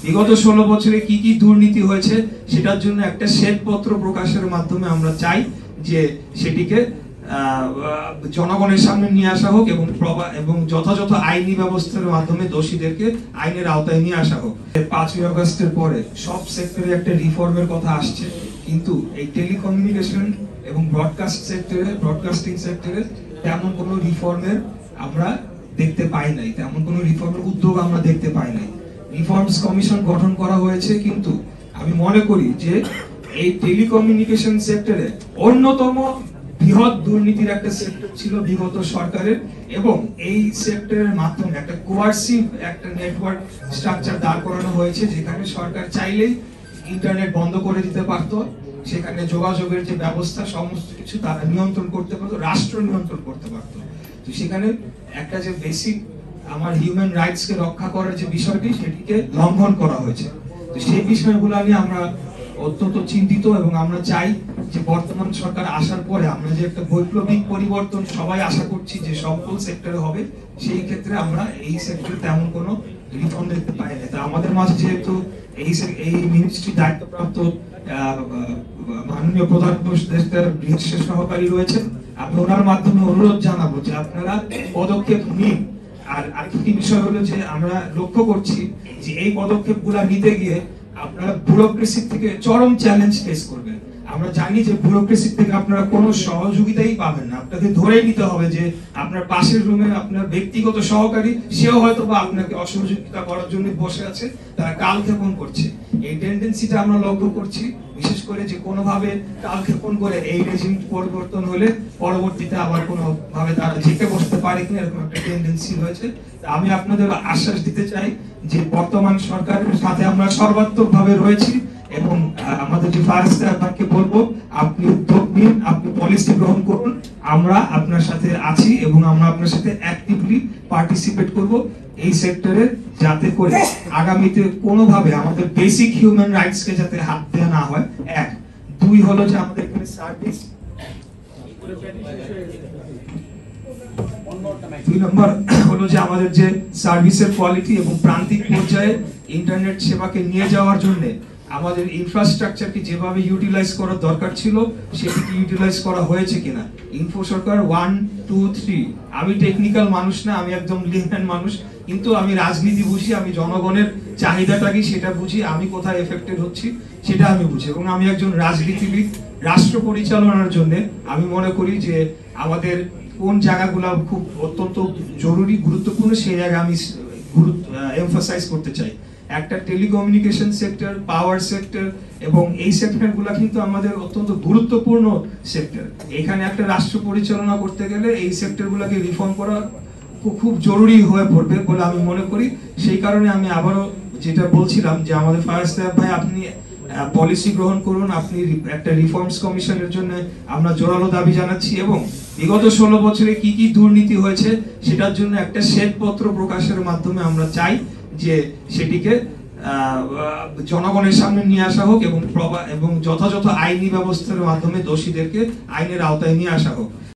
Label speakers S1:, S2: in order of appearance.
S1: বিগত 16 বছরে কি কি দুর্নীতি হয়েছে সেটার জন্য একটা শ্বেতপত্র প্রকাশের মাধ্যমে আমরা চাই যে সেটিকে জনগণের সামনে নিয়ে আসা হোক এবং যথাযথ আইনি ব্যবস্থার মাধ্যমে দোষীদেরকে আইনের আওতায় নিয়ে আসা হোক। 5ই আগস্টের পরে সব সেক্টরে একটা রিফর্মের কথা আসছে, কিন্তু এই টেলিকমিউনিকেশন এবং ব্রডকাস্টিং সেক্টরে তেমন কোনো রিফর্মের আমরা দেখতে পাই নাই, তেমন কোনো রিফর্মের উদ্যোগ আমরা দেখতে পাই নাই। রিফর্মস কমিশন গঠন করা হয়েছে, কিন্তু আমি মনে করি যে এই টেলিকমিউনিকেশন সেক্টরে অন্যতম বৃহৎ দুর্নীতির একটা সেক্টর ছিল বিগত সরকারের, এবং এই সেক্টরের মাধ্যমে একটা কোয়ার্সিভ একটা নেটওয়ার্ক স্ট্রাকচার দাঁড় করানো হয়েছে, যেখানে সরকার চাইলেই ইন্টারনেট বন্ধ করে দিতে পারত, সেখানে যোগাযোগের যে ব্যবস্থা সমস্ত কিছু তারা নিয়ন্ত্রণ করতে পারতো, রাষ্ট্র নিয়ন্ত্রণ করতে পারতো। তো সেখানে একটা যে বেসিক আমার হিউম্যান রাইটস কে রক্ষা করার যে বিষয়টি সেটিকে লঙ্ঘন করা হয়েছে। তো সেই বিষয়গুলো নিয়ে আমরা অত্যন্ত চিন্তিত, এবং আমরা চাই যে বর্তমান সরকার আসার পরে আমরা যে একটা বৈপ্লবিক পরিবর্তন সবাই আশা করছি যে সকল সেক্টরে হবে, সেই ক্ষেত্রে আমরা এই সেক্টরে তেমন কোনো রিফর্ম দেখতে পাই না। তা আমাদের মাঝে যেহেতু এই মিনিস্ট্রি দায়িত্বপ্রাপ্ত মাননীয় প্রধান উপদেষ্টার বিশেষ সহকারী রয়েছেন, আমি ওনার মাধ্যমে অনুরোধ জানাবো যে আপনারা পদক্ষেপ নিন। আর আরেকটি বিষয় হলো যে আমরা লক্ষ্য করছি যে এই পদক্ষেপগুলো নিতে গিয়ে আপনারা ব্যুরোক্রেসি থেকে চরম চ্যালেঞ্জ ফেস করবেন। আমরা জানি যে ব্যুরোক্রেসি থেকে আপনারা কোনো সহযোগিতাই পাবেন না, আপনাকে ধরেই নিতে হবে যে আপনার পাশের রুমে আপনার ব্যক্তিগত সহকারী, সেও হয়তো বা আপনাকে অসহযোগিতা করার জন্য বসে আছে, তারা কালক্ষেপণ করছে। এই টেন্ডেন্সিটা আমরা লক্ষ্য করছি, বিশেষ করে যে কোনোভাবে কালক্ষেপণ করে এই রেজিম পরিবর্তন হলে পরবর্তীতে আবার কোনো ভাবে তারা ঝেঁকে বসতে পারে কিনা, এরকম একটা টেন্ডেন্সি হয়েছে। আমি আপনাদের আশ্বাস দিতে চাই যে বর্তমান সরকারের সাথে আমরা সর্বাত্মকভাবে রয়েছি, এবং আমাদের যে ফায়ার স্টাফকে বলবো আপনি উদ্যোগ নিন, আপনি পলিসি গ্রহণ করুন, আমরা আপনার সাথে আছি এবং আমরা আপনার সাথে অ্যাক্টিভলি পার্টিসিপেট করব এই সেক্টরে, যাতে করে আগামীতে কোনোভাবে আমাদের বেসিক হিউম্যান রাইটস কে যাতে হাত দেওয়া না হয়। 1 2 হলো যে আমাদের এখানে সার্ভিস, 2 নম্বর হলো যে আমাদের যে সার্ভিসের কোয়ালিটি এবং প্রান্তিক পর্যায়ে ইন্টারনেট সেবাকে নিয়ে যাওয়ার জন্য আমাদের ইনফ্রাস্ট্রাকচারকে যেভাবে ইউটিলাইজ করার দরকার ছিল সেটিকে ইউটিলাইজ করা হয়েছে কিনা। ইনফো সরকার 1 2 3, আমি টেকনিক্যাল মানুষ না, আমি একদম লিম্যান মানুষ, কিন্তু আমি রাজনীতি বুঝি, আমি জনগণের চাহিদাটা কি সেটা বুঝি, আমি কোথায় এফেক্টেড হচ্ছি সেটা আমি বুঝি, এবং আমি একজন রাজনীতিবিদ। রাষ্ট্র পরিচালনার জন্য আমি মনে করি যে আমাদের কোন জায়গাগুলো খুব অত্যন্ত জরুরি গুরুত্বপূর্ণ সেই জায়গা আমি এমফাসাইজ করতে চাই। একটা টেলিকমিউনিকেশন সেক্টর, পাওয়ার সেক্টর, এবং এই সেক্টরগুলো কিন্তু আমাদের অত্যন্ত গুরুত্বপূর্ণ সেক্টর। এখানে একটা রাষ্ট্র পরিচালনা করতে গেলে এই সেক্টরগুলোকে রিফর্ম করা খুব জরুরি হয়ে পড়বে বলে আমি মনে করি। সেই কারণে আমি আবারও যেটা বলছিলাম যে আমাদের ফায়ার স্টাফ ভাই আপনি পলিসি গ্রহণ করুন, আপনি একটা রিফর্মস কমিশনের জন্য আমরা জোরালো দাবি জানাচ্ছি, এবং বিগত 16 বছরে কি কি দুর্নীতি হয়েছে সেটার জন্য একটা শ্বেতপত্র প্রকাশের মাধ্যমে আমরা চাই যে সেটিকে জনগণের সামনে নিয়ে আসা হোক এবং যথাযথ আইনি ব্যবস্থার মাধ্যমে দোষীদেরকে আইনের আওতায় নিয়ে আসা হোক।